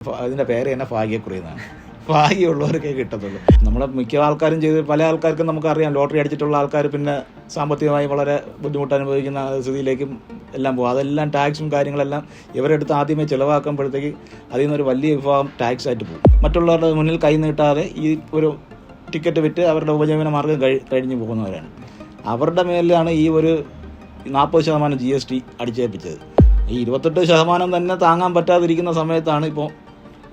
അതിൻ്റെ പേര് തന്നെ ഭാഗ്യക്കുറി എന്നാണ്. ഭാഗ്യമുള്ളവർക്കേ കിട്ടത്തുള്ളൂ. നമ്മളെ മിക്ക ആൾക്കാരും ചെയ്ത് പല ആൾക്കാർക്കും നമുക്കറിയാം, ലോട്ടറി അടിച്ചിട്ടുള്ള ആൾക്കാർ പിന്നെ സാമ്പത്തികമായി വളരെ ബുദ്ധിമുട്ട് അനുഭവിക്കുന്ന സ്ഥിതിയിലേക്കും എല്ലാം പോകും. അതെല്ലാം ടാക്സും കാര്യങ്ങളെല്ലാം ഇവരെടുത്ത് ആദ്യമേ ചിലവാക്കുമ്പോഴത്തേക്ക് അതിൽ നിന്നൊരു വലിയ വിഭാഗം ടാക്സ് ആയിട്ട് പോകും. മറ്റുള്ളവരുടെ മുന്നിൽ കൈ നീട്ടാതെ ഈ ഒരു ടിക്കറ്റ് വിറ്റ് അവരുടെ ഉപജീവന മാർഗ്ഗം കഴിഞ്ഞു പോകുന്നവരാണ്. അവരുടെ മേലിലാണ് ഈ ഒരു 40% GST അടിച്ചേൽപ്പിച്ചത്. ഈ 28% തന്നെ താങ്ങാൻ പറ്റാതിരിക്കുന്ന സമയത്താണ് ഇപ്പോൾ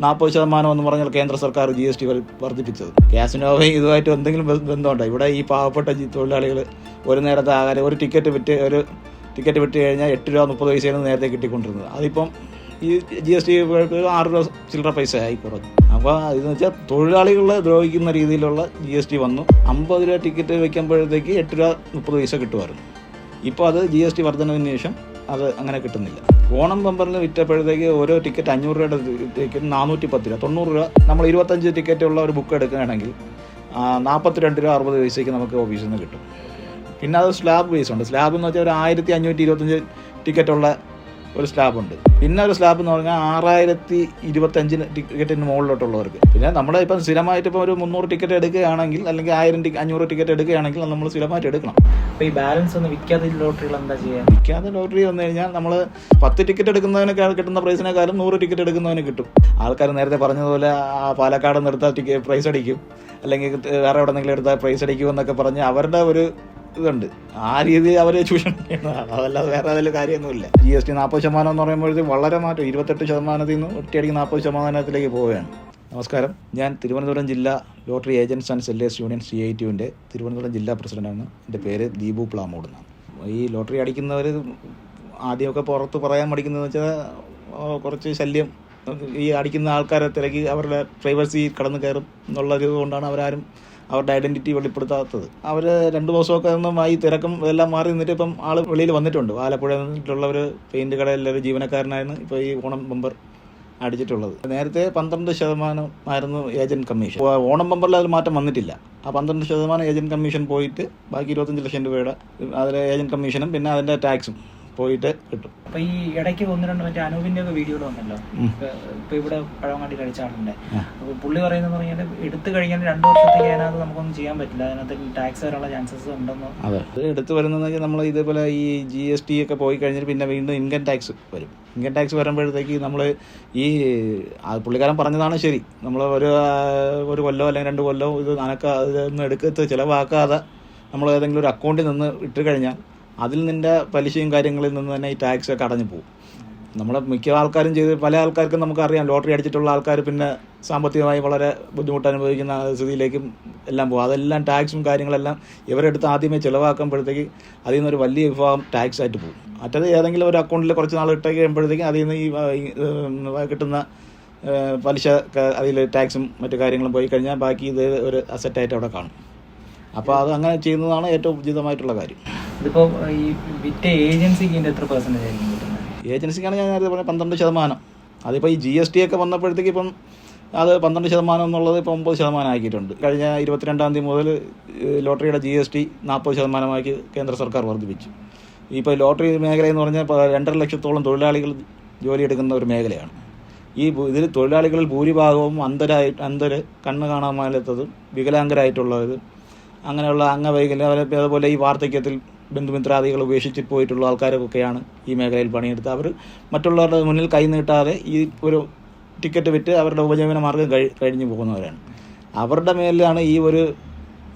40% എന്ന് പറഞ്ഞാൽ കേന്ദ്ര സർക്കാർ GST വർദ്ധിപ്പിച്ചത്. കാസിനോവയും ഇതുമായിട്ട് എന്തെങ്കിലും ബന്ധമുണ്ടോ? ഇവിടെ ഈ പാവപ്പെട്ട തൊഴിലാളികൾ ഒരു നേരത്തെ ആകാരം ഒരു ടിക്കറ്റ് വിറ്റ് കഴിഞ്ഞാൽ 8 രൂപ 30 പൈസയാണ് നേരത്തെ കിട്ടിക്കൊണ്ടിരുന്നത്. അതിപ്പം ഈ GST 6 രൂപ ചില്ലറ പൈസ ആയി കുറഞ്ഞു. അപ്പോൾ ഇതെന്ന് വെച്ചാൽ തൊഴിലാളികളെ ദ്രോഹിക്കുന്ന രീതിയിലുള്ള GST വന്നു. 50 രൂപ ടിക്കറ്റ് വയ്ക്കുമ്പോഴത്തേക്ക് 8 രൂപ 30 പൈസ കിട്ടുമായിരുന്നു. ഇപ്പോൾ അത് GST വർധനവിന് ശേഷം അത് അങ്ങനെ കിട്ടുന്നില്ല. ഓണം ബമ്പറിൽ വിറ്റപ്പോഴത്തേക്ക് ഓരോ ടിക്കറ്റ് 500 രൂപയുടെ ടിക്കറ്റ് 410 രൂപ, 90 രൂപ. നമ്മൾ 25 ടിക്കറ്റുള്ള ഒരു ബുക്ക് എടുക്കുകയാണെങ്കിൽ 42 രൂപ 60 പൈസയ്ക്ക് നമുക്ക് ഓഫീസിൽ നിന്ന് കിട്ടും. പിന്നെ അത് സ്ലാബ് ബേസ് ഉണ്ട്. സ്ലാബ് എന്ന് വെച്ചാൽ ഒരു 1525 ടിക്കറ്റുള്ള ഒരു സ്ലാബുണ്ട്. പിന്നെ ഒരു സ്ലാബ് എന്ന് പറഞ്ഞാൽ 6025 ടിക്കറ്റിന് മുകളിലോട്ടുള്ളവർക്ക്. പിന്നെ നമ്മുടെ ഇപ്പം സ്ഥിരമായിട്ട് ഇപ്പോൾ ഒരു 300 ടിക്കറ്റ് എടുക്കുകയാണെങ്കിൽ, അല്ലെങ്കിൽ 500 ടിക്കറ്റ് എടുക്കുകയാണെങ്കിൽ നമ്മൾ സ്ഥിരമായിട്ട് എടുക്കണം. അപ്പോൾ ഈ ബാലൻസ് ഒന്ന് വിൽക്കാത്ത ലോട്ടറികൾ എന്താ ചെയ്യുക? വിൽക്കാത്ത ലോട്ടറി വന്നു കഴിഞ്ഞാൽ നമ്മൾ 10 ടിക്കറ്റ് എടുക്കുന്നതിനൊക്കെ കിട്ടുന്ന പ്രൈസിനേക്കാളും 100 ടിക്കറ്റ് എടുക്കുന്നതിന് കിട്ടും. ആൾക്കാർ നേരത്തെ പറഞ്ഞതുപോലെ പാലക്കാട് നിർത്താൻ പ്രൈസ് അടിക്കും, അല്ലെങ്കിൽ വേറെ എവിടെന്നെങ്കിലും എടുത്താൽ പ്രൈസ് അടിക്കും എന്നൊക്കെ പറഞ്ഞ് അവരുടെ ഒരു ഇതുണ്ട്. ആ രീതി അവരെ ചൂഷണം ചെയ്യുന്നതാണ്. അതല്ലാതെ വേറെ അതിൽ കാര്യമൊന്നുമില്ല. GST 40% എന്ന് പറയുമ്പോഴത്തേക്കും വളരെ മാറ്റം. 28% നിന്ന് ഒറ്റയടിക്ക് 40% പോവുകയാണ്. നമസ്കാരം, ഞാൻ തിരുവനന്തപുരം ജില്ലാ lottery agents and sellers union CITUവിൻ്റെ തിരുവനന്തപുരം ജില്ലാ പ്രസിഡന്റാണ്. എൻ്റെ പേര് ദീപു പ്ലാമൂട് എന്നാണ്. ഈ ലോട്ടറി അടിക്കുന്നവർ ആദ്യമൊക്കെ പുറത്ത് പറയാൻ മടിക്കുന്നതെന്ന് വെച്ചാൽ കുറച്ച് ശല്യം, ഈ അടിക്കുന്ന ആൾക്കാരെ തിരക്കി അവരുടെ പ്രൈവസി കടന്നു കയറും എന്നുള്ളത് കൊണ്ടാണ് അവരാരും അവരുടെ ഐഡൻറ്റിറ്റി വെളിപ്പെടുത്താത്തത്. അവർ 2 ദിവസമൊക്കെ ഒന്നും ഈ തിരക്കും എല്ലാം മാറി നിന്നിട്ട് ഇപ്പം ആൾ വെളിയിൽ വന്നിട്ടുണ്ട്. ആലപ്പുഴ നിന്നിട്ടുള്ള ഒരു പെയിൻറ് കടയിലെ ഒരു ജീവനക്കാരനായിരുന്നു ഇപ്പോൾ ഈ ഓണം ബമ്പർ അടിച്ചിട്ടുള്ളത്. നേരത്തെ 12% ആയിരുന്നു ഏജൻറ് കമ്മീഷൻ. ഓണം ബമ്പറിൽ അതിൽ മാറ്റം വന്നിട്ടില്ല. ആ 12% ഏജൻറ് കമ്മീഷൻ പോയിട്ട് ബാക്കി 25 ലക്ഷം രൂപയുടെ അതിലെ ഏജൻറ് കമ്മീഷനും പിന്നെ അതിൻ്റെ ടാക്സും പോയിട്ട് കിട്ടും. അപ്പൊ ഈ ഇടയ്ക്ക് 1-2 മറ്റേ അനൂപിന്റെ ഒക്കെ വീഡിയോ വന്നല്ലോ. ഇപ്പൊ ഇവിടെ പഴവങ്ങാടി കഴിച്ച ആളുണ്ട്. അപ്പൊ പുള്ളി പറയുന്നതെന്ന് പറഞ്ഞാൽ എടുത്തു കഴിഞ്ഞാൽ 2 വർഷത്തേക്ക് അതിനകത്ത് നമുക്കൊന്നും ചെയ്യാൻ പറ്റില്ല, അതിനകത്ത് ടാക്സ് വരാനുള്ള ചാൻസസ് ഉണ്ടെന്ന്. അതെ, അത് എടുത്തു വരുന്നതെന്ന് വെച്ചാൽ നമ്മൾ ഇതേപോലെ ഈ GST ഒക്കെ പോയി കഴിഞ്ഞിട്ട് പിന്നെ വീണ്ടും ഇൻകം ടാക്സ് വരും. ഇൻകം ടാക്സ് വരുമ്പോഴത്തേക്ക് നമ്മൾ ഈ പുള്ളിക്കാരൻ പറഞ്ഞതാണ് ശരി. നമ്മൾ ഒരു കൊല്ലോ അല്ലെങ്കിൽ 2 കൊല്ലോ ഇതൊന്നും എടുക്കത്ത് ചിലവാക്കാതെ നമ്മൾ ഏതെങ്കിലും ഒരു അക്കൗണ്ടിൽ നിന്ന് ഇട്ട് കഴിഞ്ഞാൽ അതിൽ നിൻ്റെ പലിശയും കാര്യങ്ങളിൽ നിന്ന് തന്നെ ഈ ടാക്സ് ഒക്കെ അടഞ്ഞു പോകും. നമ്മളെ മിക്ക ആൾക്കാരും ചെയ്ത് പല ആൾക്കാർക്കും നമുക്കറിയാം, ലോട്ടറി അടിച്ചിട്ടുള്ള ആൾക്കാർ പിന്നെ സാമ്പത്തികമായി വളരെ ബുദ്ധിമുട്ട് അനുഭവിക്കുന്ന സ്ഥിതിയിലേക്കും എല്ലാം പോകും. അതെല്ലാം ടാക്സും കാര്യങ്ങളെല്ലാം ഇവരെടുത്ത് ആദ്യമേ ചിലവാക്കുമ്പോഴത്തേക്ക് അതിൽ നിന്നൊരു വലിയ വിഭാഗം ടാക്സ് ആയിട്ട് പോകും. മറ്റത് ഏതെങ്കിലും ഒരു അക്കൗണ്ടിൽ കുറച്ച് നാൾ ഇട്ട് കഴിയുമ്പോഴത്തേക്കും അതിൽ നിന്ന് ഈ കിട്ടുന്ന പലിശ അതിൽ ടാക്സും മറ്റു കാര്യങ്ങളും പോയി കഴിഞ്ഞാൽ ബാക്കി ഇത് ഒരു അസറ്റായിട്ട് അവിടെ കാണും. അപ്പോൾ അത് അങ്ങനെ ചെയ്യുന്നതാണ് ഏറ്റവും ഉചിതമായിട്ടുള്ള കാര്യം. ഇതിപ്പോൾ ഈ വിറ്റ ഏജൻസിക്ക് എത്ര പെർസെൻറ്റേജ് ആയിരിക്കും കിട്ടുന്നത്? ഏജൻസിക്കാണ് ഞാൻ നേരത്തെ പറഞ്ഞത് 12%. അതിപ്പോൾ ഈ GST ഒക്കെ വന്നപ്പോഴത്തേക്ക് ഇപ്പം അത് 12% എന്നുള്ളത് ഇപ്പോൾ 9% ആക്കിയിട്ടുണ്ട്. കഴിഞ്ഞ 22-ാം തീയതി മുതൽ ലോട്ടറിയുടെ GST 40% കേന്ദ്ര സർക്കാർ വർദ്ധിപ്പിച്ചു. ഇപ്പോൾ ലോട്ടറി മേഖല എന്ന് പറഞ്ഞാൽ 2.5 ലക്ഷത്തോളം തൊഴിലാളികൾ ജോലിയെടുക്കുന്ന ഒരു മേഖലയാണ്. ഇതിൽ തൊഴിലാളികളിൽ ഭൂരിഭാഗവും അന്ധര്, കണ്ണ് കാണാൻ മേലാത്തതും വികലാംഗരായിട്ടുള്ളത്, അങ്ങനെയുള്ള അംഗവൈകല്യം, അതുപോലെ ഈ വാർദ്ധക്യത്തിൽ ബന്ധുമിത്രാദികൾ ഉപേക്ഷിച്ചിട്ട് പോയിട്ടുള്ള ആൾക്കാരൊക്കെയാണ് ഈ മേഖലയിൽ പണിയെടുത്ത് അവർ മറ്റുള്ളവരുടെ മുന്നിൽ കൈ നീട്ടാതെ ഈ ഒരു ടിക്കറ്റ് വിറ്റ് അവരുടെ ഉപജീവന മാർഗ്ഗം കഴിഞ്ഞു പോകുന്നവരാണ്. അവരുടെ മേലിലാണ് ഈ ഒരു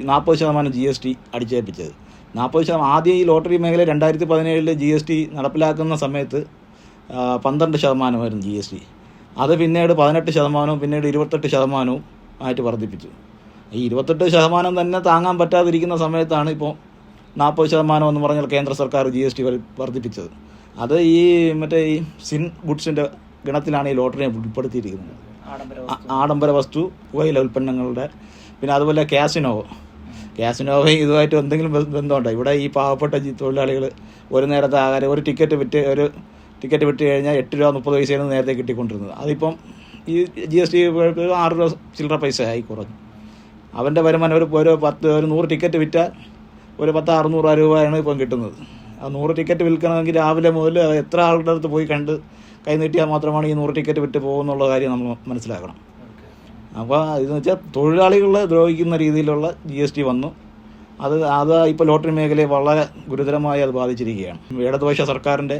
40% GST അടിച്ചേൽപ്പിച്ചത്. 40% ആദ്യം ഈ ലോട്ടറി മേഖല 2017 GST നടപ്പിലാക്കുന്ന സമയത്ത് 12% GST. അത് പിന്നീട് 18%, പിന്നീട് 28% ആയിട്ട് വർദ്ധിപ്പിച്ചു. ഈ 28% തന്നെ താങ്ങാൻ പറ്റാതിരിക്കുന്ന സമയത്താണ് ഇപ്പോൾ 40% എന്ന് പറഞ്ഞാൽ കേന്ദ്ര സർക്കാർ GST വർദ്ധിപ്പിച്ചത്. അത് ഈ മറ്റേ ഈ സിൻ ഗുഡ്സിൻ്റെ ഗണത്തിലാണ് ഈ ലോട്ടറിയെ ഉൾപ്പെടുത്തിയിരിക്കുന്നത്. ആഡംബര വസ്തു, പുകയില ഉൽപ്പന്നങ്ങളുടെ, പിന്നെ അതുപോലെ കാസിനോവയും ഇതുമായിട്ട് എന്തെങ്കിലും ബന്ധമുണ്ടോ? ഇവിടെ ഈ പാവപ്പെട്ട തൊഴിലാളികൾ ഒരു നേരത്തെ ആകാരം ഒരു ടിക്കറ്റ് വിറ്റ് കഴിഞ്ഞാൽ 8 രൂപ 30 പൈസയാണ് നേരത്തെ കിട്ടിക്കൊണ്ടിരുന്നത്. അതിപ്പം ഈ GST 6 രൂപ ചില്ലറ പൈസ ആയി കുറഞ്ഞു. അവൻ്റെ വരുമാനം ഒരു 100 ടിക്കറ്റ് വിറ്റാൽ ഒരു 600 രൂപയാണ് ഇപ്പം കിട്ടുന്നത്. ആ 100 ടിക്കറ്റ് വിൽക്കണമെങ്കിൽ രാവിലെ മുതൽ എത്ര ആളുടെ അടുത്ത് പോയി കണ്ട് കൈ നീട്ടിയാൽ മാത്രമാണ് ഈ 100 ടിക്കറ്റ് വിറ്റ് പോകുന്നുള്ള കാര്യം നമ്മൾ മനസ്സിലാക്കണം. അപ്പോൾ ഇതെന്ന് വെച്ചാൽ തൊഴിലാളികളെ ദ്രോഹിക്കുന്ന രീതിയിലുള്ള GST വന്നു. അത് ഇപ്പോൾ ലോട്ടറി മേഖലയെ വളരെ ഗുരുതരമായി അത് ബാധിച്ചിരിക്കുകയാണ്. ഇടതുപക്ഷ സർക്കാരിൻ്റെ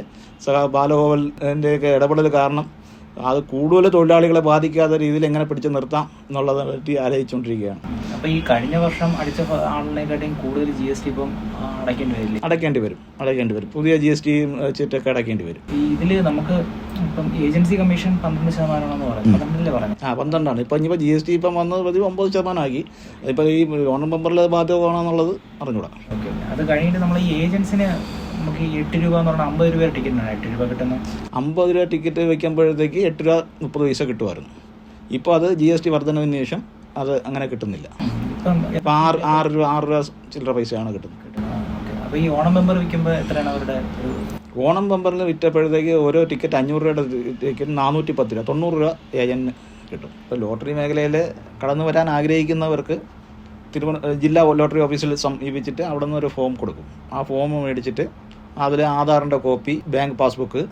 ബാലഗോപാലിൻ്റെയൊക്കെ ഇടപെടൽ കാരണം അത് കൂടുതൽ തൊഴിലാളികളെ ബാധിക്കാത്ത രീതിയിൽ എങ്ങനെ പിടിച്ചു നിർത്താം എന്നുള്ളതിനെ പറ്റി ആലോചിച്ചുകൊണ്ടിരിക്കുകയാണ്. അപ്പോൾ ഈ കഴിഞ്ഞ വർഷം അടിച്ച ആളിനെക്കാട്ടിയും കൂടുതൽ GST ഇപ്പം അടയ്ക്കേണ്ടി വരും. പുതിയ GST വെച്ചിട്ടൊക്കെ അടയ്ക്കേണ്ടി വരും. ഇതിൽ നമുക്ക് ഇപ്പം ഏജൻസി കമ്മീഷൻ 12% പറയുന്നത് 12%. ഇനിയിപ്പോൾ GST ഇപ്പം വന്നത് 9% ആക്കി. ഇപ്പോൾ ഈ ഓണം ബമ്പറിൽ ബാധ്യമാണെന്നുള്ളത് അറിഞ്ഞൂടാ. ഓക്കെ, അത് കഴിഞ്ഞിട്ട് നമ്മൾ ഈ ഏജൻസിന് നമുക്ക് ഈ 8 രൂപ എന്ന് പറഞ്ഞാൽ 50 രൂപ ടിക്കറ്റിനാണ് 8 രൂപ കിട്ടുന്നത്. 50 രൂപ ടിക്കറ്റ് വയ്ക്കുമ്പോഴത്തേക്ക് 8 രൂപ 30 പൈസ കിട്ടുമായിരുന്നു. ഇപ്പോൾ അത് GST വർധനവിന് ശേഷം അത് അങ്ങനെ കിട്ടുന്നില്ല. ഇപ്പം 6 രൂപ ചില്ലറ പൈസയാണ് കിട്ടുന്നത്. അപ്പോൾ ഈ ഓണം ബമ്പർ വിൽക്കുമ്പോൾ എത്രയാണ് അവരുടെ? ഓണം ബമ്പറിൽ വിറ്റപ്പോഴത്തേക്ക് ഓരോ ടിക്കറ്റ് 500 രൂപയുടെ ടിക്കറ്റ് 410 രൂപ, 90 രൂപ ഏജന്റിന് കിട്ടും. ഇപ്പോൾ ലോട്ടറി മേഖലയിൽ കടന്നു വരാൻ ആഗ്രഹിക്കുന്നവർക്ക് ജില്ലാ ലോട്ടറി ഓഫീസിൽ സമീപിച്ചിട്ട് അവിടെ നിന്ന് ഒരു ഫോം കൊടുക്കും. ആ ഫോം മേടിച്ചിട്ട് അതിൽ ആധാറിൻ്റെ copy, bank passbook,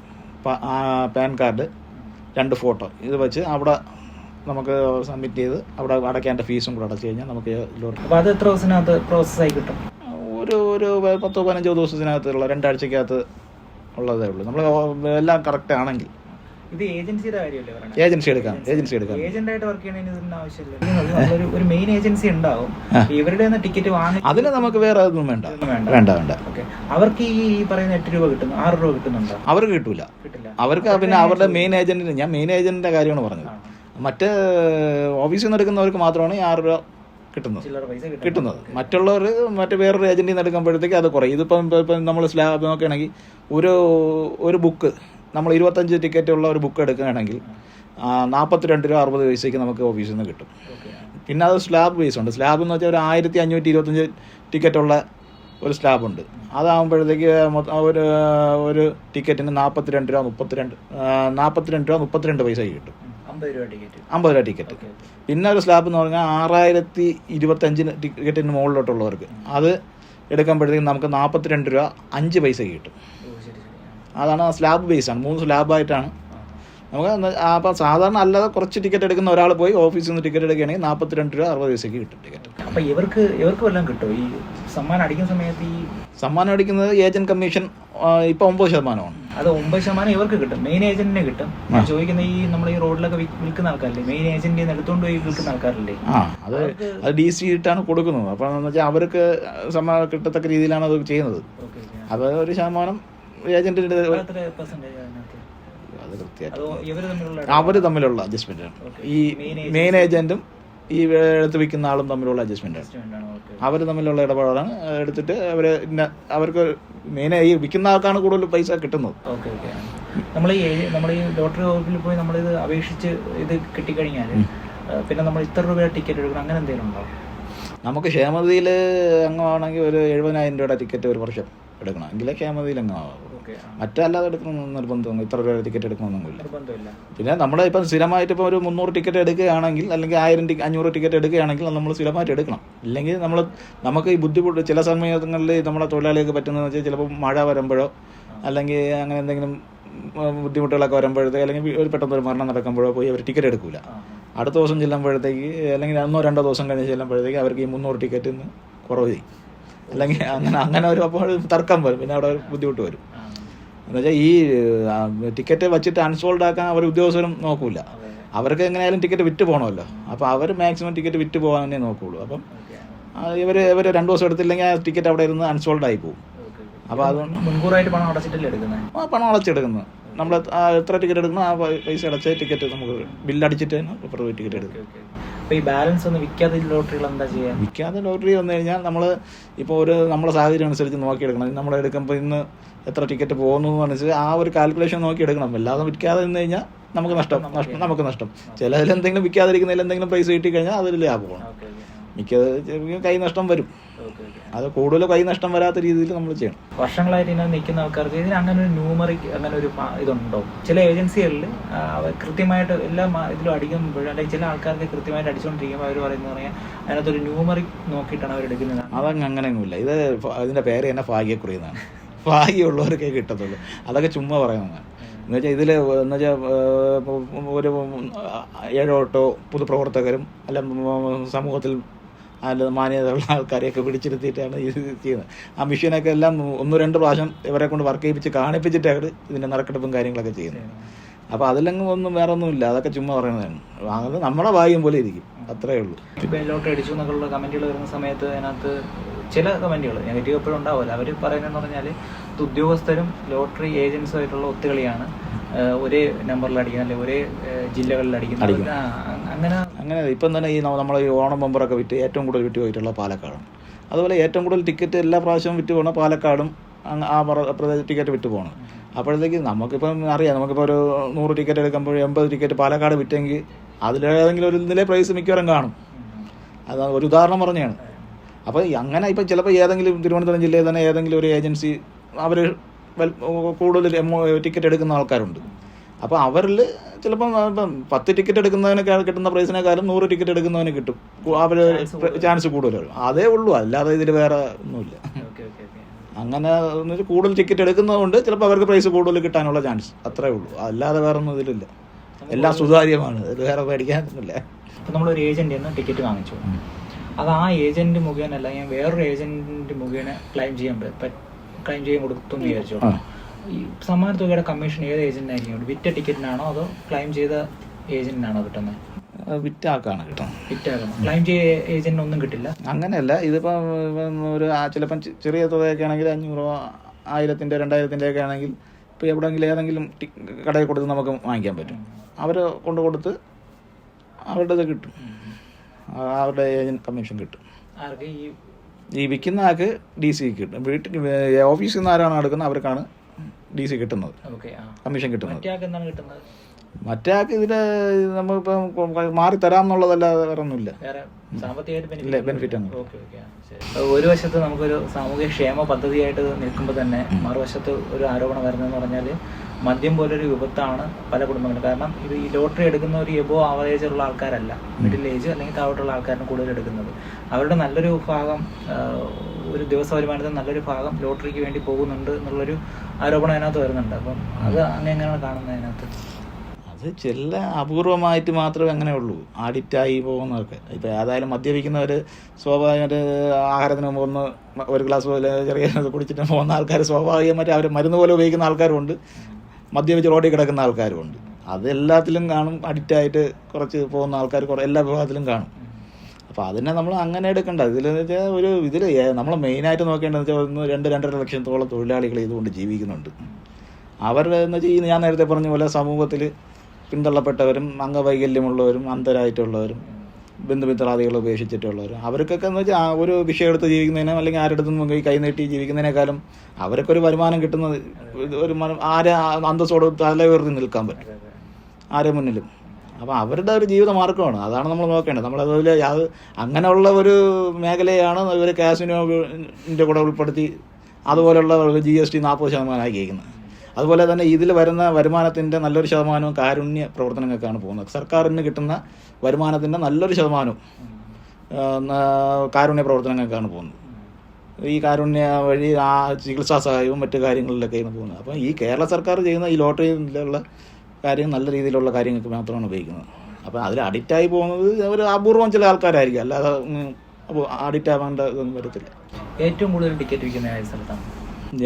pan card, 2 photo ഇത് വെച്ച് അവിടെ നമുക്ക് സബ്മിറ്റ് ചെയ്ത് അവിടെ അടയ്ക്കേണ്ട ഫീസും കൂടെ അടച്ചു കഴിഞ്ഞാൽ നമുക്ക് ലോട്ടറി. അപ്പോൾ അത് എത്ര ദിവസത്തിനകത്ത് പ്രോസസ്സായി കിട്ടും? ഒരു 10-15 ദിവസത്തിനകത്തുള്ള 2 ആഴ്ചക്കകത്ത് ഉള്ളതേ ഉള്ളൂ. നമ്മൾ എല്ലാം കറക്റ്റ് ആണെങ്കിൽ. ഇത് ഏജൻസിയുടെ കാര്യമല്ലേ പറയുന്നത്? ഏജൻസി എടുക്കാം. ഏജന്റായിട്ട് വർക്ക് ചെയ്യണതിന് ഇതിന്റെ ആവശ്യമില്ല. ഒരു മെയിൻ ഏജൻസി ഉണ്ടാവും. ഇവരുടെ ടിക്കറ്റ് വാങ്ങി അതിന് നമുക്ക് വേറെ ഒന്നും വേണ്ട. അവർക്ക് ഈ പറയുന്ന 8 രൂപ കിട്ടുന്നു, 6 രൂപ കിട്ടുന്നുണ്ടോ? അവർക്ക് കിട്ടില്ല. അവർക്ക് പിന്നെ അവരുടെ മെയിൻ ഏജന്റിന്, ഞാൻ മെയിൻ ഏജന്റിന്റെ കാര്യമാണ് പറഞ്ഞത്. മറ്റ് ഓഫീസിൽ നിന്ന് എടുക്കുന്നവർക്ക് മാത്രമാണ് ഈ 6 രൂപ കിട്ടുന്നത്. മറ്റുള്ളവർ വേറൊരു ഏജന്റിൽ നിന്ന് എടുക്കുമ്പോഴത്തേക്ക് അത് കുറയും. ഇതിപ്പം നമ്മൾ സ്ലാബ് നോക്കുകയാണെങ്കിൽ ഒരു ബുക്ക് നമ്മൾ 25 ടിക്കറ്റ് ഉള്ള ഒരു ബുക്ക് എടുക്കുകയാണെങ്കിൽ 42 രൂപ 60 പൈസയ്ക്ക് നമുക്ക് ഓഫീസിൽ നിന്ന് കിട്ടും. പിന്നെ അത് സ്ലാബ് ബേസ് ഉണ്ട്. സ്ലാബ് എന്ന് വെച്ചാൽ ഒരു 1525 ടിക്കറ്റുള്ള ഒരു സ്ലാബുണ്ട്. അതാകുമ്പോഴത്തേക്ക് ഒരു ടിക്കറ്റിന് 42 രൂപ 32 പൈസയ്ക്ക് കിട്ടും. 50 രൂപ ടിക്കറ്റ്. പിന്നെ ഒരു സ്ലാബ് എന്ന് പറഞ്ഞാൽ 6025 ടിക്കറ്റിന് മുകളിലോട്ടുള്ളവർക്ക് അത് എടുക്കുമ്പോഴത്തേക്കും നമുക്ക് 42 രൂപ 5 പൈസയ്ക്ക് കിട്ടും. അതാണ് സ്ലാബ് ബേസാണ്. 3 സ്ലാബായിട്ടാണ് നമുക്ക്. അപ്പം സാധാരണ അല്ലാതെ കുറച്ച് ടിക്കറ്റ് എടുക്കുന്ന ഒരാൾ പോയി ഓഫീസിൽ നിന്ന് ടിക്കറ്റ് എടുക്കുകയാണെങ്കിൽ 42 രൂപ 60 പൈസയ്ക്ക് കിട്ടും ടിക്കറ്റ്. അപ്പം ഇവർക്ക് വല്ലതും കിട്ടുമോ? ഈ സമ്മാനം അടിക്കുന്ന സമയത്ത് ഈ സമ്മാനം അടിക്കുന്നത് ഏജന്റ് കമ്മീഷൻ ഇപ്പം 9%. അത് 9% ഇവർക്ക് കിട്ടും, മെയിൻ ഏജന്റിനെ കിട്ടും. ചോദിക്കുന്ന ഈ നമ്മൾ ഈ റോഡിലൊക്കെ വിൽക്കുന്ന ആൾക്കാരില്ലേ, മെയിൻ ഏജന്റിൽ നിന്ന് എടുത്തുകൊണ്ട് പോയി വിൽക്കുന്ന ആൾക്കാരില്ലേ, അത് DC ഇട്ടാണ് കൊടുക്കുന്നത്. അപ്പം എന്ന് വെച്ചാൽ അവർക്ക് സമ്മാനം കിട്ടത്തക്ക രീതിയിലാണ് അത് ചെയ്യുന്നത്. അത് ഒരു ശതമാനം ഏജന്റിന്റെ അവർ തമ്മിലുള്ള അഡ്ജസ്റ്റ്മെന്റാണ്. ഈ മെയിൻ ഏജന്റും ഈ എടുത്ത് വിൽക്കുന്ന ആളും തമ്മിലുള്ള അഡ്ജസ്റ്റ്മെന്റാണ്. അവർ തമ്മിലുള്ള ഇടപാടാണ്. എടുത്തിട്ട് അവർക്ക് മെയിൻ ഈ വിൽക്കുന്ന ആൾക്കാണ് കൂടുതൽ പൈസ കിട്ടുന്നത്. നമ്മൾ ഈ ലോട്ടറി ഓഫീസിൽ പോയി നമ്മളിത് അപേക്ഷിച്ച് ഇത് കിട്ടിക്കഴിഞ്ഞാൽ പിന്നെ നമ്മൾ ഇത്ര രൂപയുടെ ടിക്കറ്റ് എടുക്കണം, അങ്ങനെ എന്തെങ്കിലും ഉണ്ടോ? നമുക്ക് ക്ഷേമതയിൽ അംഗമാണെങ്കിൽ ഒരു 70,000 രൂപയുടെ ടിക്കറ്റ് ഒരു വർഷം എടുക്കണം, എങ്കിലേ ക്ഷേമതയിൽ അംഗമാവും. മറ്റല്ലാതെ എടുക്കണമെന്ന് നിർബന്ധമൊന്നും, ഇത്ര രൂപ ടിക്കറ്റ് എടുക്കണമെന്നൊന്നുമില്ല. പിന്നെ നമ്മുടെ ഇപ്പം സ്ഥിരമായിട്ട് ഇപ്പോൾ ഒരു 300 ടിക്കറ്റ് എടുക്കുകയാണെങ്കിൽ, അല്ലെങ്കിൽ 500 ടിക്കറ്റ് എടുക്കുകയാണെങ്കിൽ നമ്മൾ സ്ഥിരമായിട്ട് എടുക്കണം. ഇല്ലെങ്കിൽ നമുക്ക് ഈ ബുദ്ധിമുട്ട് ചില സമയങ്ങളിൽ നമ്മളെ തൊഴിലാളികൾക്ക് പറ്റുന്നതെന്ന് വെച്ചാൽ ചിലപ്പോൾ മഴ വരുമ്പോഴോ അല്ലെങ്കിൽ അങ്ങനെ എന്തെങ്കിലും ബുദ്ധിമുട്ടുകളൊക്കെ വരുമ്പോഴത്തേക്ക്, അല്ലെങ്കിൽ ഒരു പെട്ടെന്ന് ഒരു മരണം നടക്കുമ്പോഴോ പോയി അവർ ടിക്കറ്റ് എടുക്കില്ല. അടുത്ത ദിവസം ചെല്ലുമ്പോഴത്തേക്ക്, അല്ലെങ്കിൽ 1-2 ദിവസം കഴിഞ്ഞ് ചെല്ലുമ്പോഴത്തേക്ക് അവർക്ക് ഈ 300 ടിക്കറ്റിൽ നിന്ന് കുറവ് ചെയ്യും. അല്ലെങ്കിൽ അങ്ങനെ ഒരു അപ്പോൾ തർക്കം വരും. പിന്നെ അവിടെ ഒരു ബുദ്ധിമുട്ട് വരും. എന്നുവെച്ചാൽ ഈ ടിക്കറ്റ് വെച്ചിട്ട് അൺസോൾഡ് ആക്കാൻ അവർ ഉദ്യോഗസ്ഥരും നോക്കൂല. അവർക്ക് എങ്ങനെയായാലും ടിക്കറ്റ് വിറ്റ് പോകണമല്ലോ. അപ്പോൾ അവർ മാക്സിമം ടിക്കറ്റ് വിറ്റ് പോകാനേ നോക്കുകയുള്ളൂ. അപ്പം ഇവർ 2 ദിവസം എടുത്തില്ലെങ്കിൽ ആ ടിക്കറ്റ് അവിടെ ഇരുന്ന് അൺസോൾഡ് ആയി പോകും. അപ്പോൾ അതുകൊണ്ട് മുൻകൂറായിട്ട് പണം അടച്ചിട്ടല്ലേ എടുക്കുന്നത്? പണം അടച്ചെടുക്കുന്നത്. നമ്മൾ എത്ര ടിക്കറ്റ് എടുക്കണം ആ പൈസ അടച്ച ടിക്കറ്റ് നമുക്ക് ബില്ലടിച്ചിട്ട് തന്നെ പോയി ടിക്കറ്റ് എടുക്കും. അപ്പോൾ ഈ ബാലൻസ് ഒന്ന് വിൽക്കാതെ ലോട്ടറികൾ എന്താ ചെയ്യുക? വിൽക്കാതെ ലോട്ടറി വന്നു കഴിഞ്ഞാൽ നമ്മൾ ഇപ്പോൾ നമ്മുടെ സാഹചര്യം അനുസരിച്ച് നോക്കിയെടുക്കണം. നമ്മൾ എടുക്കുമ്പോൾ ഇന്ന് എത്ര ടിക്കറ്റ് പോകുന്നു എന്ന് ആ ഒരു കാൽക്കുലേഷൻ നോക്കി എടുക്കണം. അല്ലാതെ വിൽക്കാതെ നിന്ന് കഴിഞ്ഞാൽ നമുക്ക് നഷ്ടം. ചിലതിൽ എന്തെങ്കിലും വിൽക്കാതിരിക്കുന്നതിൽ എന്തെങ്കിലും പൈസ കിട്ടിക്കഴിഞ്ഞാൽ അതിൽ ലാഭമാണ്. മിക്കത് കൈ നഷ്ടം വരും. അത് കൂടുതൽ കൈ നഷ്ടം വരാത്ത രീതിയിൽ നമ്മൾ ചെയ്യണം. വർഷങ്ങളായിട്ട് ഇതിനകത്ത് നിൽക്കുന്ന ആൾക്കാർക്ക് ഇതിന് അങ്ങനെ ഒരു ന്യൂമറിക് അങ്ങനെ ഒരു ഇതുണ്ടോ? ചില ഏജൻസികളിൽ കൃത്യമായിട്ട് എല്ലാ ഇതിലും അടിക്കുമ്പോഴും, അല്ലെങ്കിൽ ചില ആൾക്കാർക്ക് കൃത്യമായിട്ട് അടിച്ചുകൊണ്ടിരിക്കുമ്പോൾ അവർ പറയുന്നത് പറഞ്ഞാൽ അതിനകത്തൊരു ന്യൂമറിക് നോക്കിയിട്ടാണ് അവർ എടുക്കുന്നത്. അതങ്ങ് അങ്ങനെയൊന്നുമില്ല. ഇതിൻ്റെ പേര് തന്നെ ഭാഗ്യക്കുറി എന്നാണ്. ഭാഗ്യമുള്ളവർക്കേ കിട്ടത്തുള്ളൂ. അതൊക്കെ ചുമ്മാ പറയുന്നതാണ്. എന്നുവെച്ചാൽ ഇതിൽ എന്നുവെച്ചാൽ ഒരു 7-8 പൊതുപ്രവർത്തകരും അല്ല സമൂഹത്തിൽ അല്ല മാന്യതയുള്ള ആൾക്കാരെയൊക്കെ പിടിച്ചിരുത്തിയിട്ടാണ് ഇത് ചെയ്യുന്നത്. ആ മെഷീനൊക്കെ എല്ലാം 1-2 പ്രാവശ്യം ഇവരെ കൊണ്ട് വർക്ക് ചെയ്യിപ്പിച്ച് കാണിപ്പിച്ചിട്ടാണ് ഇതിൻ്റെ നറുക്കെടുപ്പും കാര്യങ്ങളൊക്കെ ചെയ്യുന്നത്. അപ്പോൾ അതിലങ്ങ് ഒന്നും വേറെ ഒന്നുമില്ല, അതൊക്കെ ചുമ്മാ പറയുന്നതാണ്. അത് നമ്മുടെ ഭാഗ്യം പോലെ ഇരിക്കും, അത്രേ ഉള്ളൂ. ഇപ്പോൾ ലോട്ടറി അടിച്ചു എന്നൊക്കെയുള്ള കമൻറ്റുകൾ വരുന്ന സമയത്ത് അതിനകത്ത് ചില കമൻറ്റുകൾ നെഗറ്റീവ് എപ്പോഴും ഉണ്ടാവില്ല. അവർ പറയുന്നതെന്ന് പറഞ്ഞാൽ ഉദ്യോഗസ്ഥരും ലോട്ടറി ഏജൻസും ആയിട്ടുള്ള ഒത്തുകളിയാണ്, ഒരേ നമ്പറിൽ അടിക്കുന്നത്, അല്ലെങ്കിൽ ഒരേ ജില്ലകളിൽ അടിക്കുന്നത്. അങ്ങനെ ഇപ്പം തന്നെ ഈ നമ്മൾ ഈ ഓണം ബമ്പറൊക്കെ വിറ്റ് ഏറ്റവും കൂടുതൽ വിറ്റ് പോയിട്ടുള്ള പാലക്കാടാണ്. അതുപോലെ ഏറ്റവും കൂടുതൽ ടിക്കറ്റ് എല്ലാ പ്രാവശ്യവും വിറ്റ് പോകണം പാലക്കാടും. ആ ടിക്കറ്റ് വിറ്റ് പോകണം. അപ്പോഴത്തേക്ക് നമുക്കിപ്പം അറിയാം, നമുക്കിപ്പോൾ ഒരു 100 ടിക്കറ്റ് എടുക്കുമ്പോൾ 80 ടിക്കറ്റ് പാലക്കാട് വിറ്റെങ്കിൽ അതിലേതെങ്കിലും ഒരു ഇതിലെ പ്രൈസ് മിക്കവാറും കാണും. അത് ഒരു ഉദാഹരണം പറഞ്ഞാണ്. അപ്പോൾ അങ്ങനെ ഇപ്പം ചിലപ്പോൾ ഏതെങ്കിലും തിരുവനന്തപുരം ജില്ലയിൽ തന്നെ ഏതെങ്കിലും ഒരു ഏജൻസി അവർ കൂടുതൽ ടിക്കറ്റ് എടുക്കുന്ന ആൾക്കാരുണ്ട്. അപ്പോൾ അവരിൽ ചിലപ്പം 10 ടിക്കറ്റ് എടുക്കുന്നതിന് കിട്ടുന്ന പ്രൈസിനേക്കാളും 100 ടിക്കറ്റ് എടുക്കുന്നതിന് കിട്ടും, അവർ ചാൻസ് കൂടുതലും. അതേ ഉള്ളൂ, അല്ലാതെ ഇതിൽ വേറെ ഒന്നുമില്ല. അങ്ങനെ കൂടുതൽ ടിക്കറ്റ് എടുക്കുന്നതുകൊണ്ട് ചിലപ്പോൾ അവർക്ക് പ്രൈസ് കൂടുതൽ കിട്ടാനുള്ള ചാൻസ്, അത്രേ ഉള്ളൂ. അല്ലാതെ വേറെ ഒന്നും ഇതിലില്ല. എല്ലാം സുതാര്യമാണ്, ഇത് വേറെ പേടിക്കാനൊന്നുമില്ല. ഇപ്പം നമ്മളൊരു ഏജൻറ്റിൽ നിന്ന് ടിക്കറ്റ് വാങ്ങിച്ചു, അത് ആ ഏജൻറ്റ് മുഖേന അല്ല ഞാൻ വേറൊരു ഏജൻറ്റ് മുഖേന ക്ലെയിം ചെയ്യാൻ കൊടുത്തു എന്ന് വിചാരിച്ചോ. ഈ സമ്മാന തുകയുടെ കമ്മീഷൻ ഏത് ഏജന്റിനായിരിക്കും? വിറ്റ ടിക്കറ്റിനാണോ അതോ ക്ലെയിം ചെയ്ത ഏജന്റിനാണോ കിട്ടുന്നത്? വിറ്റാക്കാണ് കിട്ടുന്നത്. വിറ്റാക്കണം. ക്ലെയിം ചെയ്ത ഏജന്റിന് ഒന്നും കിട്ടില്ല. അങ്ങനെയല്ല, ഇതിപ്പം ഒരു ചിലപ്പം ചെറിയ തുകയൊക്കെ ആണെങ്കിൽ 500, 1000, 2000 ഒക്കെ ആണെങ്കിൽ ഇപ്പോൾ എവിടെയെങ്കിലും ഏതെങ്കിലും കടയിൽ കൊടുത്ത് നമുക്ക് വാങ്ങിക്കാൻ പറ്റും. അവർ കൊടുത്ത് അവരുടെ ഇത് കിട്ടും, അവരുടെ ഏജന്റ് കമ്മീഷൻ കിട്ടും. ഈ വിൽക്കുന്ന ആൾക്ക് DC കിട്ടും. ഓഫീസിൽ നിന്ന് ആരാണ് എടുക്കുന്നത് അവർക്കാണ് DC കിട്ടുന്നത്, കമ്മീഷൻ കിട്ടുന്നത്. മറ്റേ ആൾക്ക് ഇതിൽ നമ്മളിപ്പം മാറി തരാം എന്നുള്ളതല്ലാതെ വേറെ ഒന്നുമില്ല, ബെനിഫിറ്റ് ആണ്. ഒരു വശത്ത് നമുക്കൊരു സാമൂഹ്യ ക്ഷേമ പദ്ധതിയായിട്ട് നിൽക്കുമ്പോൾ തന്നെ മറുവശത്ത് ഒരു ആരോപണം വരുന്നതെന്ന് പറഞ്ഞാൽ മദ്യം പോലൊരു വിപത്താണ് പല കുടുംബങ്ങളും. കാരണം ഇത് ഈ ലോട്ടറി എടുക്കുന്ന ഒരു എബോ ആവറേജ് ഉള്ള ആൾക്കാരല്ല, മിഡിൽ ഏജ് അല്ലെങ്കിൽ താഴോട്ടുള്ള ആൾക്കാരാണ് കൂടുതൽ എടുക്കുന്നത്. അവരുടെ നല്ലൊരു ഭാഗം, ഒരു ദിവസ വരുമാനത്തിൽ നല്ലൊരു ഭാഗം ലോട്ടറിക്ക് വേണ്ടി പോകുന്നുണ്ട് എന്നുള്ളൊരു ആരോപണം അതിനകത്ത് വരുന്നുണ്ട്. അപ്പം അത് എങ്ങനെയാണ് കാണുന്നത് അതിനകത്ത്? അത് ചില അപൂർവമായിട്ട് മാത്രമേ അങ്ങനെ ഉള്ളൂ, ആഡിക്റ്റായി പോകുന്നതൊക്കെ. ഇപ്പോൾ ഏതായാലും മദ്യപിക്കുന്നവർ സ്വാഭാവികമായിട്ട് ആഹാരത്തിന് മുമ്പ് ഒരു ഗ്ലാസ് പോലെ ചെറിയ കുടിച്ചിട്ട് പോകുന്ന ആൾക്കാർ സ്വാഭാവികമായിട്ട് അവർ മരുന്ന് പോലെ ഉപയോഗിക്കുന്ന ആൾക്കാരുമുണ്ട്, മദ്യപിച്ച് റോഡിൽ കിടക്കുന്ന ആൾക്കാരുമുണ്ട്. അതെല്ലാത്തിലും കാണും. അഡിക്റ്റായിട്ട് കുറച്ച് പോകുന്ന ആൾക്കാർ എല്ലാ വിഭാഗത്തിലും കാണും. അപ്പോൾ അതിനെ നമ്മൾ അങ്ങനെ എടുക്കേണ്ട. ഇതിലെന്ന് വെച്ചാൽ ഇതിൽ നമ്മൾ മെയിനായിട്ട് നോക്കേണ്ടതെന്ന് വെച്ചാൽ 2-2.5 ലക്ഷത്തോളം തൊഴിലാളികൾ ഇതുകൊണ്ട് ജീവിക്കുന്നുണ്ട്. അവരെന്ന് വെച്ചാൽ ഞാൻ നേരത്തെ പറഞ്ഞ പോലെ സമൂഹത്തിൽ പിന്തള്ളപ്പെട്ടവരും അംഗവൈകല്യമുള്ളവരും അന്ധരായിട്ടുള്ളവരും ബന്ധുമിത്രാദികൾ ഉപേക്ഷിച്ചിട്ടുള്ളവരും അവർക്കൊക്കെ എന്ന് വെച്ചാൽ ഒരു വിഷയം എടുത്ത് ജീവിക്കുന്നതിനോ അല്ലെങ്കിൽ ആരുടെ കൈനീട്ടി ജീവിക്കുന്നതിനേക്കാളും അവർക്കൊരു വരുമാനം കിട്ടുന്നത് ഒരു ആരെ അന്തസ്സോട് തല ഉയർത്തി നിൽക്കാൻ പറ്റും ആരെ മുന്നിലും. അപ്പോൾ അവരുടെ ഒരു ജീവിത മാർഗ്ഗമാണ്, അതാണ് നമ്മൾ നോക്കേണ്ടത്. നമ്മളതുപോലെ അങ്ങനെയുള്ള ഒരു മേഖലയാണ് ഇവർ കാസിനോൻ്റെ കൂടെ ഉൾപ്പെടുത്തി അതുപോലെയുള്ള GST 40% ആക്കിയിരിക്കുന്നത്. അതുപോലെ തന്നെ ഇതിൽ വരുന്ന വരുമാനത്തിൻ്റെ നല്ലൊരു ശതമാനവും കാരുണ്യ പ്രവർത്തനങ്ങൾക്കാണ് പോകുന്നത്. സർക്കാരിന് കിട്ടുന്ന വരുമാനത്തിൻ്റെ നല്ലൊരു ശതമാനവും കാരുണ്യ പ്രവർത്തനങ്ങൾക്കാണ് പോകുന്നത്. ഈ കാരുണ്യ വഴി ചികിത്സാ സഹായവും മറ്റു കാര്യങ്ങളിലൊക്കെയാണ് പോകുന്നത്. അപ്പോൾ ഈ കേരള സർക്കാർ ചെയ്യുന്ന ഈ ലോട്ടറിയിലുള്ള കാര്യം നല്ല രീതിയിലുള്ള കാര്യങ്ങൾക്ക് മാത്രമാണ് ഉപയോഗിക്കുന്നത്. അപ്പോൾ അതിൽ അഡിക്റ്റായി പോകുന്നത് ഒരു അപൂർവം ചില ആൾക്കാരായിരിക്കും, അല്ലാതെ അഡിക്റ്റ് ആവേണ്ട ഇതൊന്നും വരത്തില്ല. ഏറ്റവും കൂടുതൽ ടിക്കറ്റ് വിൽക്കുന്ന സ്ഥലത്താണ്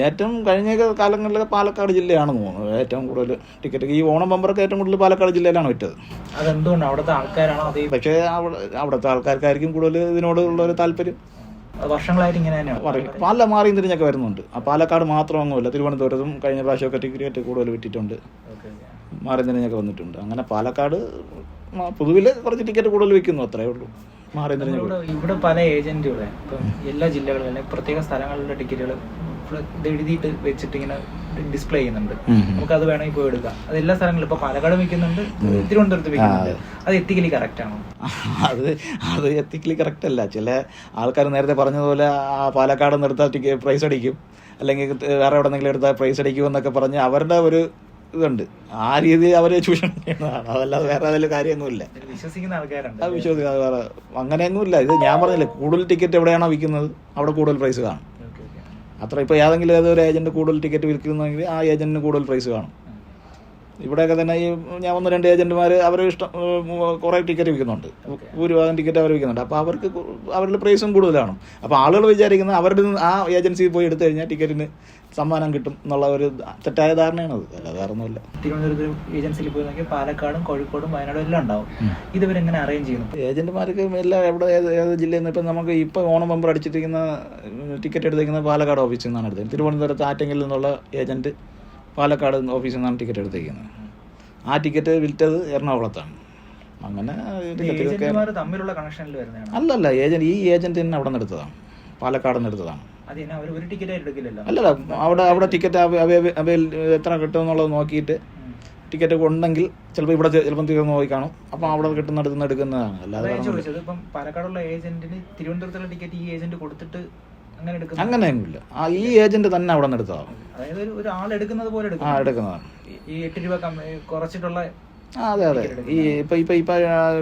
ഏറ്റവും കഴിഞ്ഞ കാലങ്ങളിൽ പാലക്കാട് ജില്ലയാണെന്ന് തോന്നുന്നത് ഏറ്റവും കൂടുതൽ ടിക്കറ്റ്. ഈ ഓണം ബമ്പറൊക്കെ ഏറ്റവും കൂടുതൽ പാലക്കാട് ജില്ലയിലാണ് വിറ്റത്. അതെന്തുകൊണ്ട്? അവിടുത്തെ ആൾക്കാരാണോ? പക്ഷേ അവിടുത്തെ ആൾക്കാർക്കായിരിക്കും കൂടുതൽ ഇതിനോടുള്ള ഒരു താല്പര്യം. വർഷങ്ങളായിട്ട് ഇങ്ങനെ തന്നെയാണ്. പല മാറിയും തിരിഞ്ഞൊക്കെ വരുന്നുണ്ട്. പാലക്കാട് മാത്രമൊന്നുമില്ല, തിരുവനന്തപുരത്തും കഴിഞ്ഞ പ്രാവശ്യമൊക്കെ ടിക്കറ്റ് കൂടുതൽ വിറ്റിട്ടുണ്ട്, മാറിയും തിരിഞ്ഞൊക്കെ വന്നിട്ടുണ്ട്. അങ്ങനെ പാലക്കാട് പൊതുവിൽ കുറച്ച് ടിക്കറ്റ് കൂടുതൽ വിൽക്കുന്നു, അത്രേ ഉള്ളൂ. ഇവിടെ പല ഏജന്റുകളെ ഇപ്പം എല്ലാ ജില്ലകളിലും പ്രത്യേക സ്ഥലങ്ങളിലെ ടിക്കറ്റുകൾ എഴുതിയിട്ട് വെച്ചിട്ട് ഇങ്ങനെ ഡിസ്പ്ലേ ചെയ്യുന്നുണ്ട്. നമുക്ക് അത് വേണമെങ്കിൽ പോയി എടുക്കാം. അത് എല്ലാ സ്ഥലങ്ങളിലും ഇപ്പൊ പാലക്കാട് വിൽക്കുന്നുണ്ട്, തിരുവനന്തപുരത്ത് വിൽക്കുന്നുണ്ട്. അത് എത്തിക്കലി കറക്റ്റ് ആണോ? അത് എത്തിക്കലി കറക്റ്റ് അല്ല. ചില ആൾക്കാർ നേരത്തെ പറഞ്ഞതുപോലെ പാലക്കാട് നിർത്താൻ പ്രൈസ് അടിക്കും, അല്ലെങ്കിൽ വേറെ എവിടെന്നെങ്കിലും എടുത്താൽ പ്രൈസ് അടിക്കും എന്നൊക്കെ പറഞ്ഞ് അവരുടെ ഒരു ഇതുണ്ട്. ആ രീതി അവരെ ചൂഷണം ചെയ്യുന്നതാണ്, അതല്ലാതെ വേറെ അതിൽ കാര്യമൊന്നുമില്ല. വിശ്വസിക്കുന്ന ആൾക്കാരുണ്ട്, അത് വിശ്വസിക്കുന്നത് വേറെ അങ്ങനെയൊന്നുമില്ല. ഇത് ഞാൻ പറഞ്ഞില്ലേ, കൂടുതൽ ടിക്കറ്റ് എവിടെയാണോ വിൽക്കുന്നത് അവിടെ കൂടുതൽ പ്രൈസ് കാണും. അത്ര ഇപ്പോൾ ഏതെങ്കിലും ഏതൊരു ഏജന്റ് കൂടുതൽ ടിക്കറ്റ് വിൽക്കുന്നെങ്കിൽ ആ ഏജന്റിന് കൂടുതൽ പ്രൈസ് കാണും. ഇവിടെയൊക്കെ തന്നെ ഈ ഞാൻ 1-2 ഏജന്റുമാർ അവർ ഇഷ്ടം കുറേ ടിക്കറ്റ് വിൽക്കുന്നുണ്ട്, ഭൂരിഭാഗം ടിക്കറ്റ് അവർ വിൽക്കുന്നുണ്ട്. അപ്പോൾ അവർക്ക് അവരുടെ പ്രൈസും കൂടുതലാണ്. അപ്പോൾ ആളുകൾ വിചാരിക്കുന്നത് അവരുടെ ആ ഏജൻസിയിൽ പോയി എടുത്തു കഴിഞ്ഞാൽ ടിക്കറ്റിന് സമ്മാനം കിട്ടും എന്നുള്ള ഒരു തെറ്റായ ധാരണയാണ്. അത് അല്ല, വേറൊന്നുമില്ല. തിരുവനന്തപുരത്ത് ഏജൻസിയിൽ പോയി നോക്കിയാൽ പാലക്കാടും കോഴിക്കോടും വയനാടും എല്ലാം ഉണ്ടാവും. ഇതുവരെങ്ങനെ അറേഞ്ച് ചെയ്യുന്നു? ഏജന്റുമാർക്ക് എല്ലാം എവിടെ ഏത് ജില്ലയിൽ നിന്ന് ഇപ്പം നമുക്ക് ഇപ്പോൾ ഓണം ബമ്പർ അടിച്ചിരിക്കുന്ന ടിക്കറ്റ് എടുത്തിരിക്കുന്ന പാലക്കാട് ഓഫീസിൽ നിന്നാണ് എടുത്തത്. തിരുവനന്തപുരത്ത് ആറ്റെങ്കിൽ നിന്നുള്ള ഏജന്റ് പാലക്കാട് ഓഫീസിൽ നിന്നാണ് ടിക്കറ്റ് എടുത്തിരിക്കുന്നത്. ആ ടിക്കറ്റ് വിറ്റത് എറണാകുളത്താണ്. അങ്ങനെ തമ്മിലുള്ള കണക്ഷനിൽ വരുന്നതാണ്. അല്ലല്ല, ഈ ഏജന്റ് തന്നെ അവിടെ നിന്ന് എടുത്തതാണ്, പാലക്കാട് നിന്ന് എടുത്തതാണ്. അല്ലല്ല, അവിടെ ടിക്കറ്റ് എത്ര കിട്ടും എന്നുള്ളത് നോക്കിയിട്ട് ടിക്കറ്റ് ഉണ്ടെങ്കിൽ ചിലപ്പോൾ ഇവിടെ ചിലപ്പോൾ തീർന്നു പോയി കാണും. അപ്പം അവിടെ കിട്ടുന്നിടത്ത് നിന്ന് എടുക്കുന്നതാണ്. അല്ലാതെ ഇപ്പം പാലക്കാടുള്ള ഏജന്റിന് തിരുവനന്തപുരത്തുള്ള ടിക്കറ്റ് ഈ ഏജന്റ് കൊടുത്തിട്ട് അങ്ങനെയൊന്നുമില്ല. ഈ ഏജന്റ് തന്നെ അവിടെ നിന്ന് എടുത്തതാണ്. അതായത് ഒരു ആൾ എടുക്കുന്നത് പോലെ എടുക്കുന്നതാണ്. ഈ 8 രൂപ കുറച്ചിട്ടുള്ള. അതെ അതെ. ഈ ഇപ്പം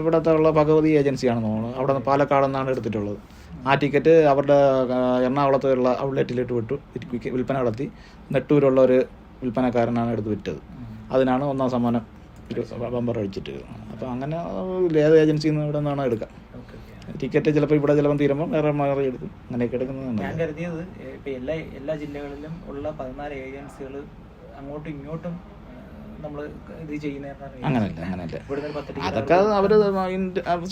ഇവിടുത്തെ ഉള്ള ഭഗവതി ഏജൻസിയാണെന്ന് തോന്നുന്നു. അവിടെ നിന്ന് പാലക്കാട് നിന്നാണ് എടുത്തിട്ടുള്ളത്. ആ ടിക്കറ്റ് അവരുടെ എറണാകുളത്തുള്ള ഔട്ട്ലെറ്റിലിട്ട് വിട്ടു വിൽപ്പന നടത്തി. നെട്ടൂരുള്ള ഒരു വിൽപ്പനക്കാരനാണ് എടുത്ത് വിറ്റത്. അതിനാണ് 1ാം സമ്മാനം ബമ്പർ അടിച്ചിട്ട്. അപ്പോൾ അങ്ങനെ ഏത് ഏജൻസിയിൽ നിന്ന് ഇവിടെ നിന്നാണ് എടുക്കാം. ടിക്കറ്റ് ചിലപ്പോൾ ഇവിടെ ചിലപ്പോൾ തീരുമ്പോൾ വേറെ മാറി എടുക്കും. അങ്ങനെയൊക്കെ എടുക്കുന്നതാണ്. ഞാൻ കരുതിയത് ഇപ്പം എല്ലാ ജില്ലകളിലും ഉള്ള 14 ഏജൻസികൾ അങ്ങോട്ടും ഇങ്ങോട്ടും നമ്മൾ ഇത് ചെയ്യുന്ന അങ്ങനല്ല. അതൊക്കെ അവർ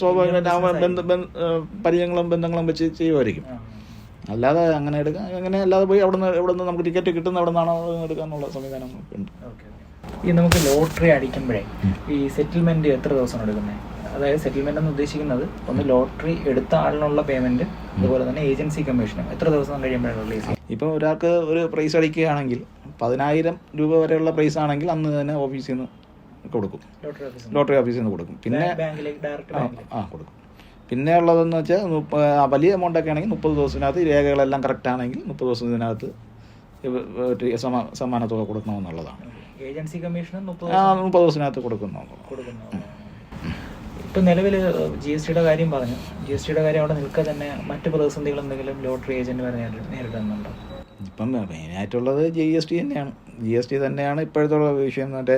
സ്വാഭാവികമായിട്ട് പരിചയങ്ങളും ബന്ധങ്ങളും വെച്ച് ചെയ്യുമായിരിക്കും. അല്ലാതെ അങ്ങനെ എടുക്കാം. അങ്ങനെ അല്ലാതെ പോയി എവിടെ നിന്ന് നമുക്ക് ടിക്കറ്റ് കിട്ടുന്ന എവിടെ നിന്നാണോ എടുക്കാനുള്ള സംവിധാനം ഉണ്ട്. ഈ നമുക്ക് ലോട്ടറി അടിക്കുമ്പോഴേ ഈ സെറ്റിൽമെന്റ് എത്ര ദിവസം എടുക്കുന്നത്? അതായത് സെറ്റിൽമെന്റ് എന്ന് ഉദ്ദേശിക്കുന്നത് ഒന്ന് ലോട്ടറി എടുത്ത ആളിനുള്ള പേയ്മെന്റ്, അതുപോലെ തന്നെ ഏജൻസി കമ്മീഷനും എത്ര ദിവസം കഴിയുമ്പോഴാണ് റിലീസ് ചെയ്യുന്നത്? ഇപ്പം ഒരാൾക്ക് ഒരു പ്രൈസ് അടിക്കുകയാണെങ്കിൽ 10,000 രൂപ വരെയുള്ള പ്രൈസ് ആണെങ്കിൽ അന്ന് തന്നെ ഓഫീസിൽ നിന്ന് കൊടുക്കും, ലോട്ടറി ഓഫീസിൽ നിന്ന് കൊടുക്കും. പിന്നെ കൊടുക്കും. പിന്നെ ഉള്ളതെന്ന് വെച്ചാൽ വലിയ എമൗണ്ടൊക്കെ ആണെങ്കിൽ 30 ദിവസത്തിനകത്ത് രേഖകളെല്ലാം കറക്റ്റ് ആണെങ്കിൽ 30 ദിവസത്തിനകത്ത് സമ്മാന തുക കൊടുക്കണമെന്നുള്ളതാണ്. ഏജൻസി കമ്മീഷനും 30 ദിവസത്തിനകത്ത് കൊടുക്കുന്നു. ഇപ്പം നിലവിൽ GSTയുടെ കാര്യം പറഞ്ഞു. GSTയുടെ കാര്യം അവിടെ നിൽക്കുക തന്നെ മറ്റ് പ്രതിസന്ധികൾ എന്തെങ്കിലും ലോട്ടറി ഏജന്റുമാർ നേരിടുന്നുണ്ടോ? ഇപ്പം മെയിനായിട്ടുള്ളത് GST തന്നെയാണ്. GST തന്നെയാണ് ഇപ്പോഴത്തെ വിഷയം. മറ്റേ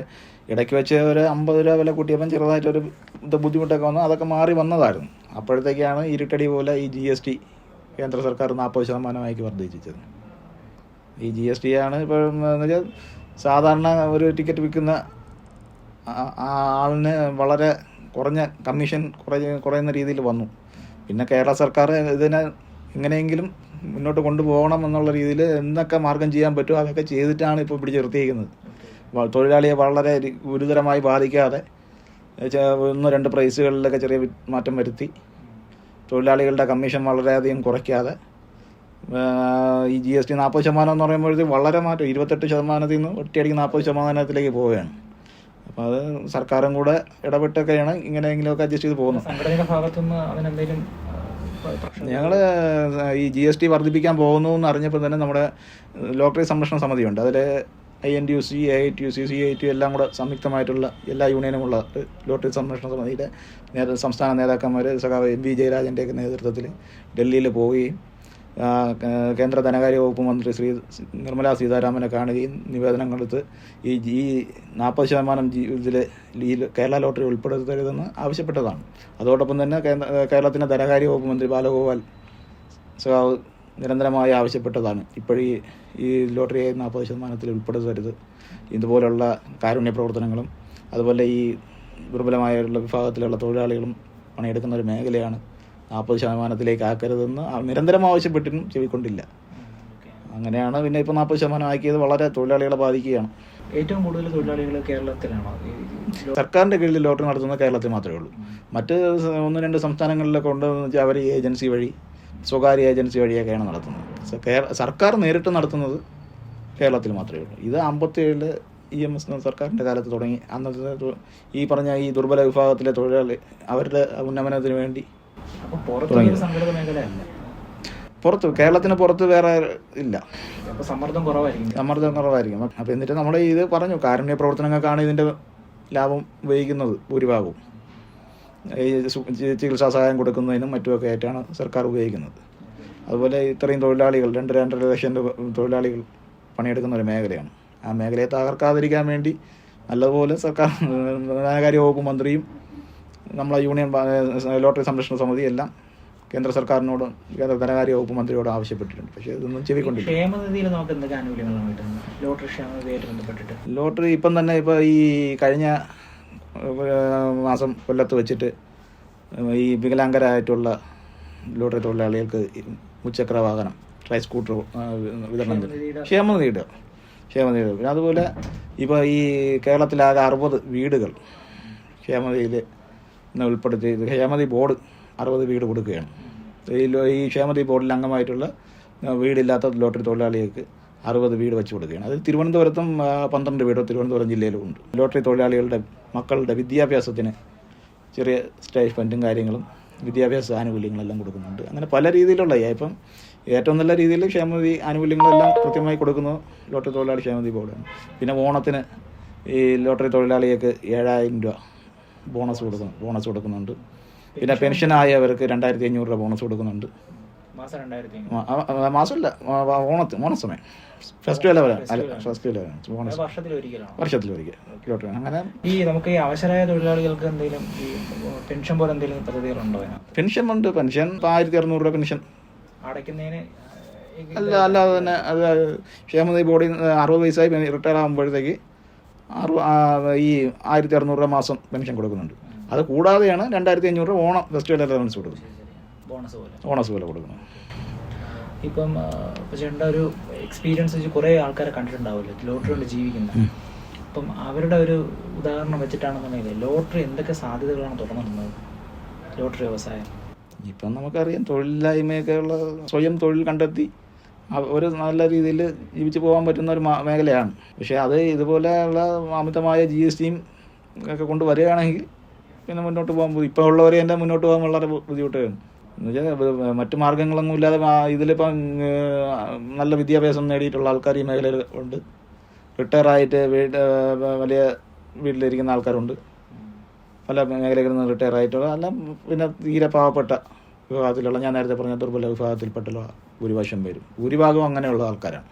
ഇടയ്ക്ക് വെച്ച് ഒരു 50 രൂപ വില കൂട്ടിയപ്പം ചെറുതായിട്ടൊരു ബുദ്ധിമുട്ടൊക്കെ വന്നു. അതൊക്കെ മാറി വന്നതായിരുന്നു. അപ്പോഴത്തേക്കാണ് ഇരുട്ടടി പോലെ ഈ GST കേന്ദ്ര സർക്കാർ 40% വർദ്ധിച്ചത്. ഈ GST ആണ് ഇപ്പോൾ എന്ന് വെച്ചാൽ സാധാരണ ഒരു ടിക്കറ്റ് വിൽക്കുന്ന ആളിന് വളരെ കുറഞ്ഞ കമ്മീഷൻ കുറയുന്ന രീതിയിൽ വന്നു. പിന്നെ കേരള സർക്കാർ ഇതിനെ എങ്ങനെയെങ്കിലും മുന്നോട്ട് കൊണ്ടുപോകണം എന്നുള്ള രീതിയിൽ എന്തൊക്കെ മാർഗം ചെയ്യാൻ പറ്റുമോ അതൊക്കെ ചെയ്തിട്ടാണ് ഇപ്പോൾ പിടിച്ച് നിർത്തിയിരിക്കുന്നത്. തൊഴിലാളിയെ വളരെ ഗുരുതരമായി ബാധിക്കാതെ 1-2 പ്രൈസുകളിലൊക്കെ ചെറിയ മാറ്റം വരുത്തി തൊഴിലാളികളുടെ കമ്മീഷൻ വളരെയധികം കുറയ്ക്കാതെ ഈ GST 40% എന്ന് പറയുമ്പോഴത്തേക്ക് വളരെ മാറ്റം 28% നിന്ന് ഒറ്റയടിക്ക് 40% പോവുകയാണ്. അപ്പോൾ അത് സർക്കാരും കൂടെ ഇടപെട്ടൊക്കെയാണ് ഇങ്ങനെയെങ്കിലുമൊക്കെ അഡ്ജസ്റ്റ് ചെയ്ത് പോകുന്നത്. സംഘടനയുടെ ഭാഗത്തുനിന്ന് അതിനെന്തെങ്കിലും ഞങ്ങൾ ഈ GST വർദ്ധിപ്പിക്കാൻ പോകുന്നു എന്ന് അറിഞ്ഞപ്പോൾ തന്നെ നമ്മുടെ ലോട്ടറി സംരക്ഷണ സമിതിയുണ്ട്. അതിൽ INTUC, AITUC, CITU എല്ലാം കൂടെ സംയുക്തമായിട്ടുള്ള എല്ലാ യൂണിയനുമുള്ള ലോട്ടറി സംരക്ഷണ സമിതിയുടെ സംസ്ഥാന നേതാക്കന്മാർ സഖാവ് MV ജയരാജൻ്റെയൊക്കെ നേതൃത്വത്തിൽ ഡൽഹിയിൽ പോവുകയും കേന്ദ്ര ധനകാര്യ വകുപ്പ് മന്ത്രി ശ്രീ നിർമ്മലാ സീതാരാമനെ കാണുകയും നിവേദനം കൊടുത്ത് ഈ 40% ഇതിൽ കേരള ലോട്ടറി ഉൾപ്പെടുത്തരുതെന്ന് ആവശ്യപ്പെട്ടതാണ്. അതോടൊപ്പം തന്നെ കേരളത്തിൻ്റെ ധനകാര്യ വകുപ്പ് മന്ത്രി ബാലഗോപാൽ സഖാവ് നിരന്തരമായി ആവശ്യപ്പെട്ടതാണ് ഇപ്പോഴീ ഈ ലോട്ടറിയെ 40% ഉൾപ്പെടുത്തരുത്. ഇതുപോലുള്ള കാരുണ്യ പ്രവർത്തനങ്ങളും അതുപോലെ ഈ ദുർബലമായുള്ള വിഭാഗത്തിലുള്ള തൊഴിലാളികളും പണിയെടുക്കുന്ന ഒരു മേഖലയാണ്. 40% ആക്കരുതെന്ന് നിരന്തരം ആവശ്യപ്പെട്ടിട്ടും ചെവിക്കൊണ്ടില്ല. അങ്ങനെയാണ് പിന്നെ ഇപ്പോൾ 40% ആക്കിയത്. വളരെ തൊഴിലാളികളെ ബാധിക്കുകയാണ്. ഏറ്റവും കൂടുതൽ തൊഴിലാളികൾ കേരളത്തിലാണോ? സർക്കാരിൻ്റെ കീഴിൽ ലോട്ടറി നടത്തുന്നത് കേരളത്തിൽ മാത്രമേ ഉള്ളൂ. മറ്റ് 1-2 സംസ്ഥാനങ്ങളിലൊക്കെ ഉണ്ടെന്ന് വെച്ചാൽ അവർ ഏജൻസി വഴി, സ്വകാര്യ ഏജൻസി വഴിയൊക്കെയാണ് നടത്തുന്നത്. സർക്കാർ നേരിട്ട് നടത്തുന്നത് കേരളത്തിൽ മാത്രമേ ഉള്ളൂ. ഇത് 57 EMS സർക്കാരിൻ്റെ കാലത്ത് തുടങ്ങി. അന്നത്തെ ഈ പറഞ്ഞ ഈ ദുർബല വിഭാഗത്തിലെ തൊഴിലാളി അവരുടെ ഉന്നമനത്തിന് വേണ്ടി പുറത്ത്, കേരളത്തിന് പുറത്ത് വേറെ ഇല്ല. സമ്മർദ്ദം കുറവായിരിക്കും. അപ്പം എന്നിട്ട് നമ്മൾ ഇത് പറഞ്ഞു, കാരുണ്യ പ്രവർത്തനങ്ങൾക്കാണ് ഇതിൻ്റെ ലാഭം ഉപയോഗിക്കുന്നത് ഭൂരിഭാഗവും. ഈ ചികിത്സാ സഹായം കൊടുക്കുന്നതിനും മറ്റുമൊക്കെ ആയിട്ടാണ് സർക്കാർ ഉപയോഗിക്കുന്നത്. അതുപോലെ ഇത്രയും തൊഴിലാളികൾ 2-2.5 ലക്ഷം തൊഴിലാളികൾ പണിയെടുക്കുന്ന ഒരു മേഖലയാണ്. ആ മേഖലയെ തകർക്കാതിരിക്കാൻ വേണ്ടി നല്ലതുപോലെ സർക്കാർ ധനകാര്യ വകുപ്പ് മന്ത്രിയും നമ്മളെ യൂണിയൻ ലോട്ടറി സംരക്ഷണ സമിതി എല്ലാം കേന്ദ്ര സർക്കാരിനോടും കേന്ദ്ര ധനകാര്യ വകുപ്പ് മന്ത്രിയോടും ആവശ്യപ്പെട്ടിട്ടുണ്ട്. പക്ഷേ ഇതൊന്നും ചെവിക്കൊണ്ടില്ല. ക്ഷേമനിധിയിൽ നമുക്ക് എന്തൊക്കെ ആനുകൂല്യങ്ങളാണ് കിട്ടുന്നത് ലോട്ടറി ക്ഷേമനിധിയായിട്ട് ബന്ധപ്പെട്ടിട്ട്? ലോട്ടറി ഇപ്പം തന്നെ ഇപ്പോൾ ഈ കഴിഞ്ഞ മാസം കൊല്ലത്ത് വെച്ചിട്ട് ഈ വികലാംഗരായിട്ടുള്ള ലോട്ടറി തൊഴിലാളികൾക്ക് മുച്ചക്ര വാഹനം ട്രൈ സ്കൂട്ടർ വിതരണം ചെയ്തു. ക്ഷേമനിധിയുടെ പിന്നെ അതുപോലെ ഇപ്പോൾ ഈ കേരളത്തിലാകെ 60 വീടുകൾ ക്ഷേമനിധിയിൽ ഉൾപ്പെടുത്തി ക്ഷേമനിധി ബോർഡ് 60 വീട് കൊടുക്കുകയാണ്. ഈ ക്ഷേമനിധി ബോർഡിൽ അംഗമായിട്ടുള്ള വീടില്ലാത്ത ലോട്ടറി തൊഴിലാളികൾക്ക് 60 വീട് വെച്ച് കൊടുക്കുകയാണ്. അതിൽ തിരുവനന്തപുരത്തും 12 വീട് തിരുവനന്തപുരം ജില്ലയിലും ഉണ്ട്. ലോട്ടറി തൊഴിലാളികളുടെ മക്കളുടെ വിദ്യാഭ്യാസത്തിന് ചെറിയ സ്റ്റൈഫൻറ്റും കാര്യങ്ങളും വിദ്യാഭ്യാസ ആനുകൂല്യങ്ങളെല്ലാം കൊടുക്കുന്നുണ്ട്. അങ്ങനെ പല രീതിയിലുള്ള ഇപ്പം ഏറ്റവും നല്ല രീതിയിൽ ക്ഷേമനിധി ആനുകൂല്യങ്ങളെല്ലാം കൃത്യമായി കൊടുക്കുന്നത് ലോട്ടറി തൊഴിലാളി ക്ഷേമനിധി ബോർഡാണ്. പിന്നെ ഓണത്തിന് ഈ ലോട്ടറി തൊഴിലാളികൾക്ക് 7,000 രൂപ ബോണസ് കൊടുക്കുന്നുണ്ട്. പിന്നെ പെൻഷനായവർക്ക് 2,500 രൂപ ബോണസ് കൊടുക്കുന്നുണ്ട്. മാസമല്ല, ഓണസമയം ഫെസ്റ്റിവൽ ബോണസ് വർഷത്തിലൊരിക്കൽ ലോട്ടറി. അങ്ങനെ ഈ നമുക്ക് ഈ അവശരായ തൊഴിലാളികൾക്ക് എന്തെങ്കിലും ഈ പെൻഷൻ പോലെ എന്തെങ്കിലും പദ്ധതികളുണ്ടോ? പെൻഷൻ ഉണ്ട്. പെൻഷൻ 1,600 രൂപ പെൻഷൻ അടയ്ക്കുന്നതിന് അല്ലാതെ തന്നെ അത് ക്ഷേമനിധി ബോർഡിൽ 60 വയസ്സായി റിട്ടയർ ആകുമ്പോഴത്തേക്ക് ഈ 1,600 രൂപ മാസം പെൻഷൻ കൊടുക്കുന്നുണ്ട്. അത് കൂടാതെയാണ് 2,500 രൂപ ഓണം ഫെസ്റ്റിവൽ അലവൻസ് കൊടുക്കുന്നത്, ബോണസ് പോലെ കൊടുക്കുന്നത്. ഇപ്പം ചേട്ടൻ്റെ ഒരു എക്സ്പീരിയൻസ് വെച്ച് കുറേ ആൾക്കാരെ കണ്ടിട്ടുണ്ടാവില്ലേ ലോട്ടറി കൊണ്ട് ജീവിക്കുന്നത്. അപ്പം അവരുടെ ഒരു ഉദാഹരണം വെച്ചിട്ടാണെന്നുണ്ടെങ്കിൽ ലോട്ടറി എന്തൊക്കെ സാധ്യതകളാണ് തുറന്നിട്ടുള്ളത് ലോട്ടറി വ്യവസായം? ഇപ്പം നമുക്കറിയാം തൊഴിലില്ലായ്മയൊക്കെ ഉള്ള സ്വയം തൊഴിൽ കണ്ടെത്തി ഒരു നല്ല രീതിയിൽ ജീവിച്ചു പോകാൻ പറ്റുന്ന ഒരു മേഖലയാണ്. പക്ഷേ അത് ഇതുപോലെയുള്ള അമിതമായ GST ഒക്കെ കൊണ്ടുവരികയാണെങ്കിൽ പിന്നെ മുന്നോട്ട് പോകാൻ ഇപ്പോൾ ഉള്ളവരെ തന്നെ മുന്നോട്ട് പോകാൻ വളരെ ബുദ്ധിമുട്ടാണ്. എന്നുവെച്ചാൽ മറ്റു മാർഗ്ഗങ്ങളൊന്നും ഇല്ലാതെ ഇതിലിപ്പം നല്ല വിദ്യാഭ്യാസം നേടിയിട്ടുള്ള ആൾക്കാർ ഈ മേഖലയിൽ ഉണ്ട്. റിട്ടയറായിട്ട് വലിയ വീട്ടിലിരിക്കുന്ന ആൾക്കാരുണ്ട്. പല മേഖലകളിൽ നിന്ന് റിട്ടയർ ആയിട്ടുള്ള അല്ല പിന്നെ തീരെ പാവപ്പെട്ട വിഭാഗത്തിലുള്ള ഞാൻ നേരത്തെ പറഞ്ഞ ദുർബല വിഭാഗത്തിൽപ്പെട്ടുള്ള ഭൂരിഭാഗം അങ്ങനെയുള്ള ആൾക്കാരാണ്.